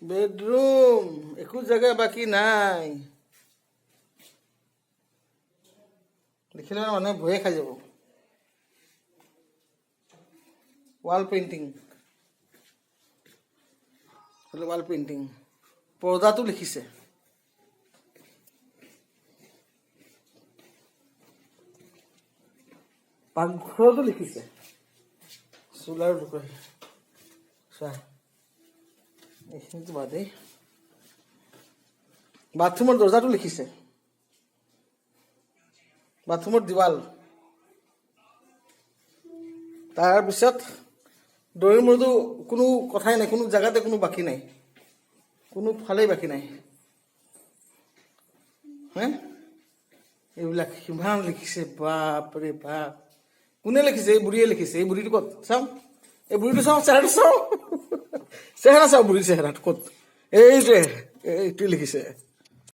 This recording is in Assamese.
বেডৰুম একো জেগা বাকী নাই। দেখিলে মানুহে ভয়ে খাই যাব। ৱাল পেইণ্টিং, ৱাল পেইণ্টিং, পৰ্দাটো লিখিছে। পাকঘৰতো লিখিছে। চোলাৰ দোকান চোৱা, এইখিনিতো বাদেই। বাথৰুমৰ দৰ্জাটো লিখিছে। বাথৰুমৰ দিৱাল, তাৰপিছত ড্ৰয়িং ৰুমতো কোনো কথাই নাই, কোনো জেগাতে কোনো বাকী নাই, কোনো ফালেই বাকী নাই। হে এইবিলাক কিমান লিখিছে, বাপৰে বাপ। কোনে লিখিছে? এই বুঢ়ীয়ে লিখিছে। এই বুঢ়ীটো ক'ত চাওঁ, এই বুঢ়ীটো চাওঁ, চেহেৰাটো চাওঁ, চেহেৰা চাওঁ, বুঢ়ীৰ চেহেৰাটো ক'ত? এইটোৱে লিখিছে।